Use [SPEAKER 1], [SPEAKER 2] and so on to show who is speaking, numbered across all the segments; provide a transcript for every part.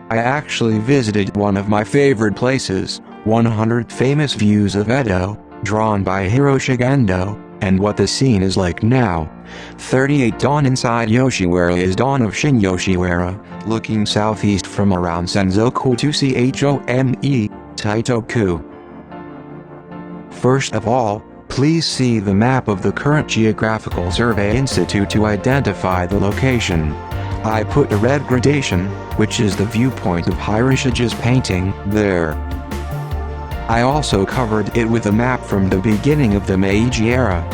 [SPEAKER 1] I actually visited one of my favorite places, 100 Famous Views of Edo, drawn by Hiroshige Ando, and what the scene is like now. 38 Dawn Inside Yoshiwara is Dawn of Shin-Yoshiwara, looking southeast from around Senzoku to Chome, Taito-ku. First of all, please see the map of the current Geographical Survey Institute to identify the location. I put a red gradation, which is the viewpoint of Hiroshige's painting, there. I also covered it with a map from the beginning of the Meiji era.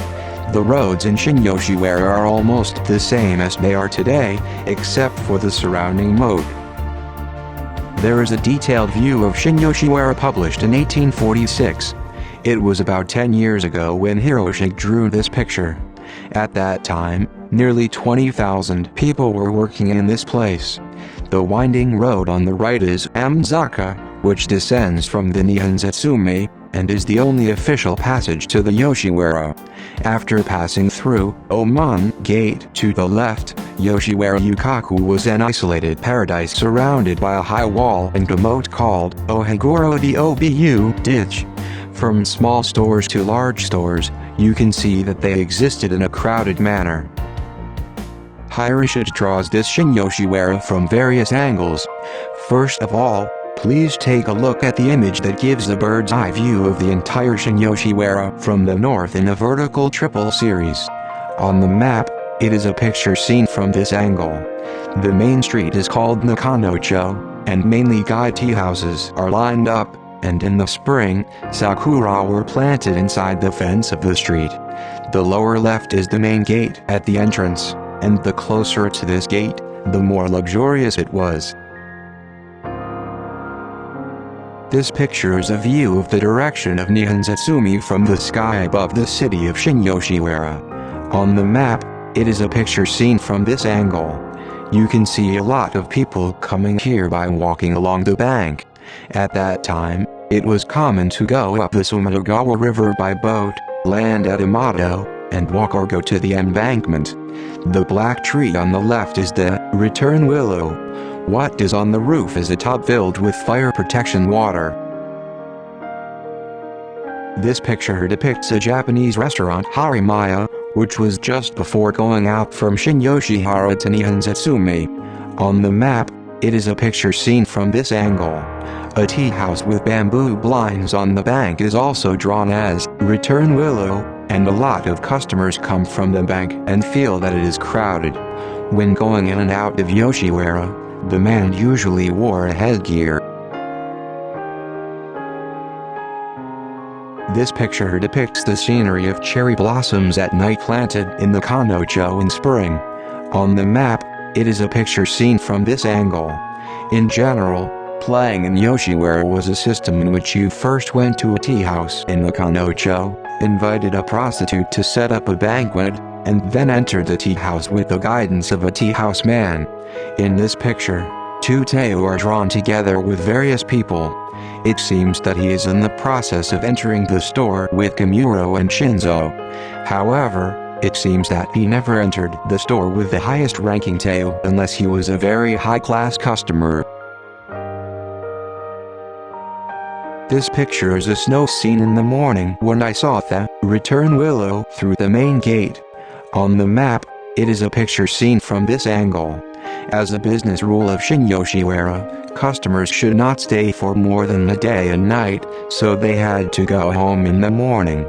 [SPEAKER 1] The roads in Shin-Yoshiwara are almost the same as they are today, except for the surrounding moat. There is a detailed view of Shin-Yoshiwara published in 1846. It was about 10 years ago when Hiroshige drew this picture. At that time, nearly 20,000 people were working in this place. The winding road on the right is Amzaka, which descends from the Nihonzetsume, and is the only official passage to the Yoshiwara. After passing through Oman Gate to the left, Yoshiwara Yukaku was an isolated paradise surrounded by a high wall and a moat called Ohagoro de Obu Ditch. From small stores to large stores, you can see that they existed in a crowded manner. Hiroshige draws this Shin-Yoshiwara from various angles. First of all, please take a look at the image that gives a bird's eye view of the entire Shin-Yoshiwara from the north in a vertical triple series. On the map, it is a picture seen from this angle. The main street is called Nakanocho, and mainly guide tea houses are lined up, and in the spring, sakura were planted inside the fence of the street. The lower left is the main gate at the entrance, and the closer to this gate, the more luxurious it was. This picture is a view of the direction of Nihonzetsume from the sky above the city of Shin-Yoshiwara. On the map, it is a picture seen from this angle. You can see a lot of people coming here by walking along the bank. At that time, it was common to go up the Sumitogawa River by boat, land at Yamato, and walk or go to the embankment. The black tree on the left is the return willow. What is on the roof is a tub filled with fire protection water. This picture depicts a Japanese restaurant Harimaya, which was just before going out from Shin-Yoshiwara to Nihonzetsume. On the map, it is a picture seen from this angle. A tea house with bamboo blinds on the bank is also drawn as return willow, and a lot of customers come from the bank and feel that it is crowded. When going in and out of Yoshiwara, the man usually wore a headgear. This picture depicts the scenery of cherry blossoms at night planted in the Kanocho in spring. On the map, it is a picture seen from this angle. In general, playing in Yoshiwara was a system in which you first went to a tea house in the Kanocho, invited a prostitute to set up a banquet, and then entered the tea house with the guidance of a tea house man. In this picture, two Teo are drawn together with various people. It seems that he is in the process of entering the store with Kimuro and Shinzo. However, it seems that he never entered the store with the highest ranking Teo unless he was a very high-class customer. This picture is a snow scene in the morning when I saw the return willow through the main gate. On the map, it is a picture seen from this angle. As a business rule of Shin-Yoshiwara, customers should not stay for more than a day and night, so they had to go home in the morning.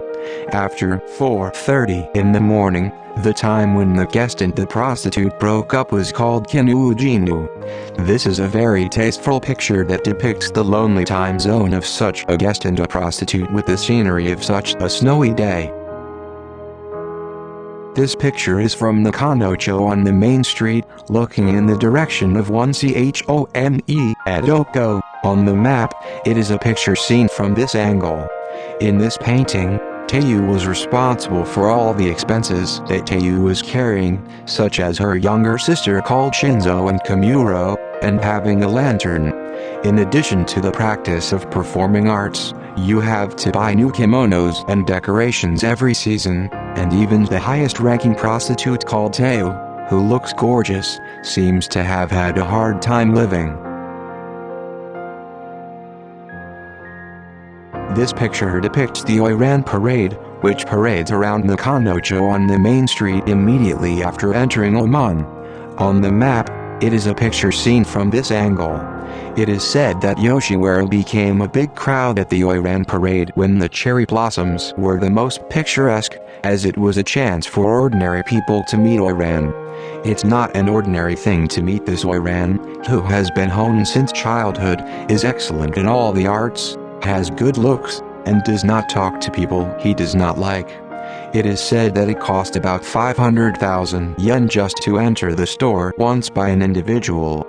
[SPEAKER 1] After 4:30 in the morning, the time when the guest and the prostitute broke up was called Kinu-jinu. This is a very tasteful picture that depicts the lonely time zone of such a guest and a prostitute with the scenery of such a snowy day. This picture is from the Kanocho on the main street, looking in the direction of 1Chome at Oko. On the map, it is a picture seen from this angle. In this painting, Teiyu was responsible for all the expenses that Teiyu was carrying, such as her younger sister called Shinzo and Kimuro, and having a lantern. In addition to the practice of performing arts, you have to buy new kimonos and decorations every season, and even the highest-ranking prostitute called Teiyu, who looks gorgeous, seems to have had a hard time living. This picture depicts the Oiran Parade, which parades around Nakanocho on the main street immediately after entering Oman. On the map, it is a picture seen from this angle. It is said that Yoshiwara became a big crowd at the Oiran Parade when the cherry blossoms were the most picturesque, as it was a chance for ordinary people to meet Oiran. It's not an ordinary thing to meet this Oiran, who has been honed since childhood, is excellent in all the arts, has good looks, and does not talk to people he does not like. It is said that it cost about 500,000 yen just to enter the store once by an individual.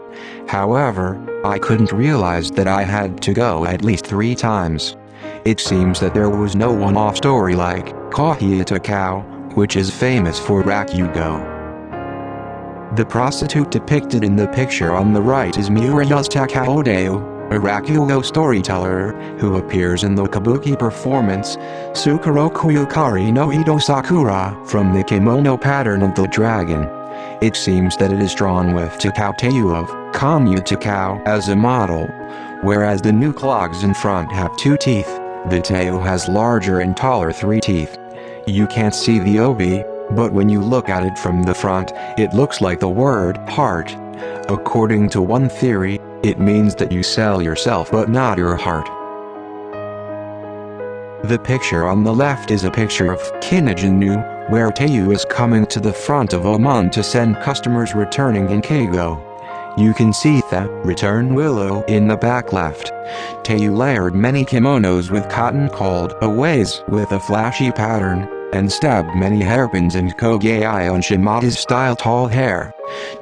[SPEAKER 1] However, I couldn't realize that I had to go at least 3 times. It seems that there was no one-off story like Taito-ku, which is famous for rakugo. The prostitute depicted in the picture on the right is Murayu's Takaodeo, a rakugo storyteller, who appears in the kabuki performance, Sukuroku Yukari no Ito Sakura, from the kimono pattern of the dragon. It seems that it is drawn with Takao of Kamyu Takao as a model, whereas the new clogs in front have 2 teeth, the Teo has larger and taller 3 teeth. You can't see the obi, but when you look at it from the front, it looks like the word heart. According to one theory, it means that you sell yourself but not your heart. The picture on the left is a picture of Kinajinu, where Teiyu is coming to the front of Oman to send customers returning in Keigo. You can see the return willow in the back left. Teiyu layered many kimonos with cotton called aways with a flashy pattern, and stabbed many hairpins and kogei on Shimada's style tall hair.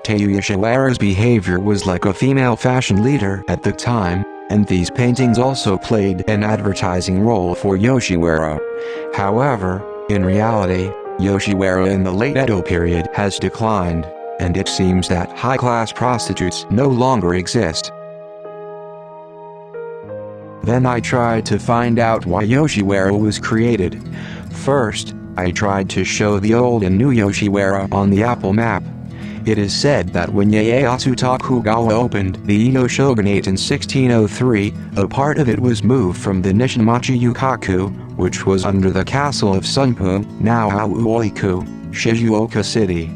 [SPEAKER 1] Yoshiwara's behavior was like a female fashion leader at the time, and these paintings also played an advertising role for Yoshiwara. However, in reality, Yoshiwara in the late Edo period has declined, and it seems that high-class prostitutes no longer exist. Then I tried to find out why Yoshiwara was created. First, I tried to show the old and new Yoshiwara on the Apple map. It is said that when Ieyasu Tokugawa opened the Edo shogunate in 1603, a part of it was moved from the Nishimachi Yukaku, which was under the castle of Sunpu, now Aoiku, Shizuoka City.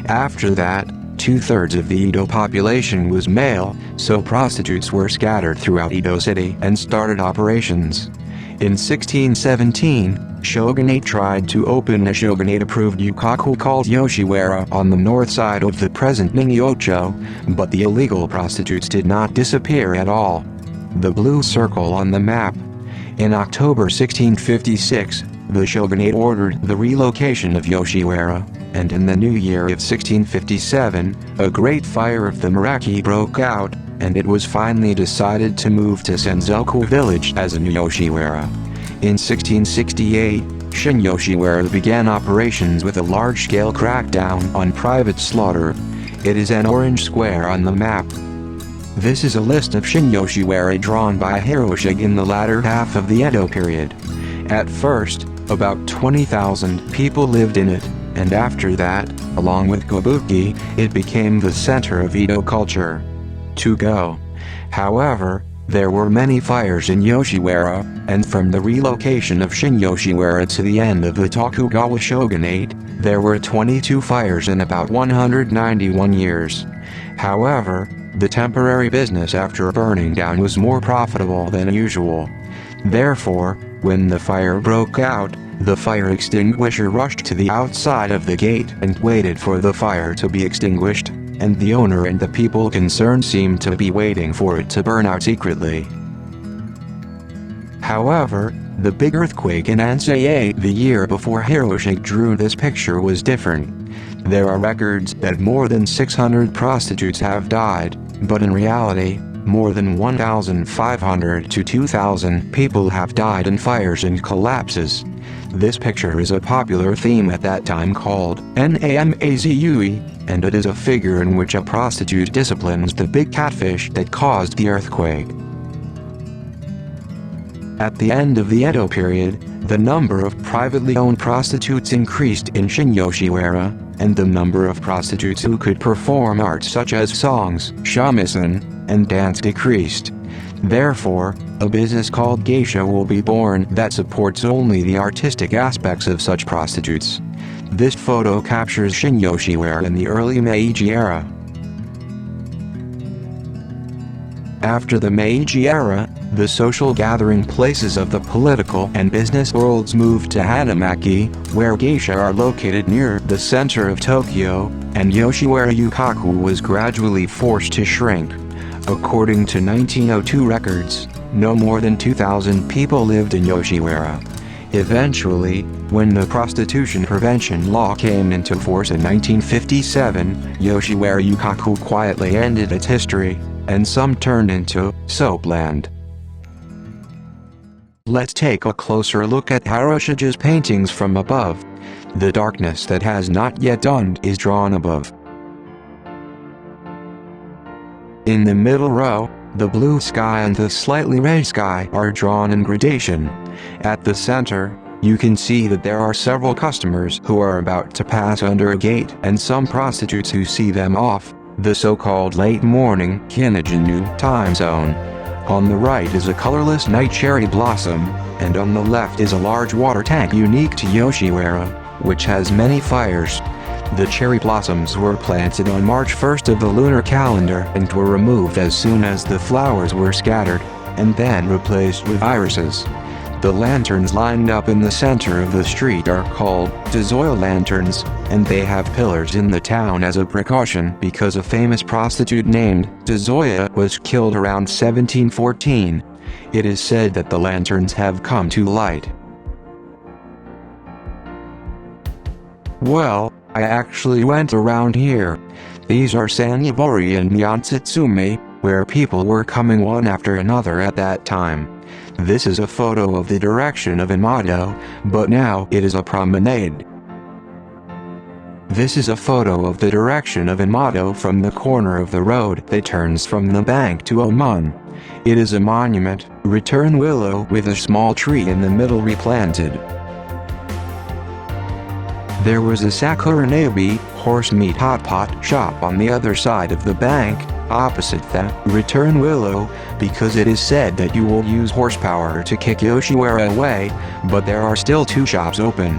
[SPEAKER 1] After that, 2/3 of the Edo population was male, so prostitutes were scattered throughout Edo City and started operations. In 1617, shogunate tried to open a shogunate-approved yukaku called Yoshiwara on the north side of the present Ningyocho, but the illegal prostitutes did not disappear at all. The blue circle on the map. In October 1656, the shogunate ordered the relocation of Yoshiwara, and in the new year of 1657, a great fire of the Meraki broke out, and it was finally decided to move to Senzoku village as a new Yoshiwara. In 1668, Shin-Yoshiwara began operations with a large-scale crackdown on private slaughter. It is an orange square on the map. This is a list of Shin-Yoshiwara drawn by Hiroshige in the latter half of the Edo period. At first, about 20,000 people lived in it, and after that, along with kabuki, it became the center of Edo culture. To go. However, there were many fires in Yoshiwara, and from the relocation of Shin-Yoshiwara to the end of the Tokugawa shogunate, there were 22 fires in about 191 years. However, the temporary business after burning down was more profitable than usual. Therefore, when the fire broke out, the fire extinguisher rushed to the outside of the gate and waited for the fire to be extinguished, and the owner and the people concerned seemed to be waiting for it to burn out secretly. However, the big earthquake in Ansei the year before Hiroshige drew this picture was different. There are records that more than 600 prostitutes have died, but in reality, more than 1,500 to 2,000 people have died in fires and collapses. This picture is a popular theme at that time called Namazue, and it is a figure in which a prostitute disciplines the big catfish that caused the earthquake. At the end of the Edo period, the number of privately owned prostitutes increased in Shin-Yoshiwara, and the number of prostitutes who could perform arts such as songs, shamisen, and dance decreased. Therefore, a business called geisha will be born that supports only the artistic aspects of such prostitutes. This photo captures Shin-Yoshiwara in the early Meiji era. After the Meiji era, the social gathering places of the political and business worlds moved to Hanamaki, where geisha are located near the center of Tokyo, and Yoshiwara Yukaku was gradually forced to shrink. According to 1902 records, no more than 2,000 people lived in Yoshiwara. Eventually, when the prostitution prevention law came into force in 1957, Yoshiwara Yukaku quietly ended its history, and some turned into soapland. Let's take a closer look at Hiroshige's paintings from above. The darkness that has not yet dawned is drawn above. In the middle row, the blue sky and the slightly red sky are drawn in gradation. At the center, you can see that there are several customers who are about to pass under a gate and some prostitutes who see them off, the so-called late morning Kinajinu time zone. On the right is a colorless night cherry blossom, and on the left is a large water tank unique to Yoshiwara, which has many fires. The cherry blossoms were planted on March 1st of the lunar calendar and were removed as soon as the flowers were scattered, and then replaced with irises. The lanterns lined up in the center of the street are called Dazoya lanterns, and they have pillars in the town as a precaution because a famous prostitute named Dazoya was killed around 1714. It is said that the lanterns have come to light. Well, I actually went around here. These are Sanyabori and Nyansitsumi, where people were coming one after another at that time. This is a photo of the direction of Imado, but now it is a promenade. This is a photo of the direction of Imado from the corner of the road that turns from the bank to Oman. It is a monument, return willow with a small tree in the middle replanted. There was a Sakuranabe, horse meat hot pot shop on the other side of the bank, opposite that return willow, because it is said that you will use horsepower to kick Yoshiwara away, but there are still two shops open.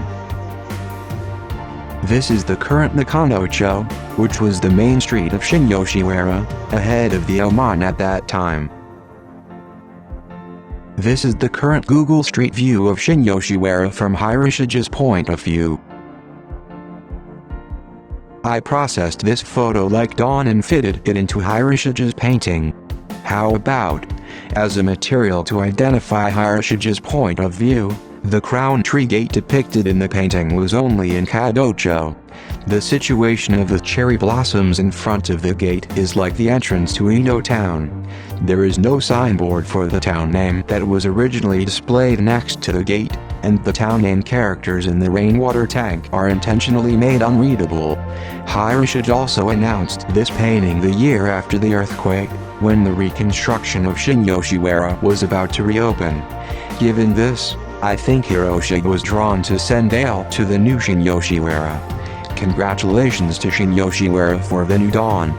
[SPEAKER 1] This is the current Nakanocho, which was the main street of Shin-Yoshiwara, ahead of the Oman at that time. This is the current Google Street View of Shin-Yoshiwara from Hiroshige's point of view. I processed this photo like Dawn and fitted it into Hiroshige's painting. How about, as a material to identify Hiroshige's point of view, the crown tree gate depicted in the painting was only in Kadocho. The situation of the cherry blossoms in front of the gate is like the entrance to Edo town. There is no signboard for the town name that was originally displayed next to the gate, and the town name characters in the rainwater tank are intentionally made unreadable. Hiroshige also announced this painting the year after the earthquake, when the reconstruction of Shin-Yoshiwara was about to reopen. Given this, I think Hiroshige was drawn to Sendale to the new Shin-Yoshiwara. Congratulations to Shin-Yoshiwara for the new dawn.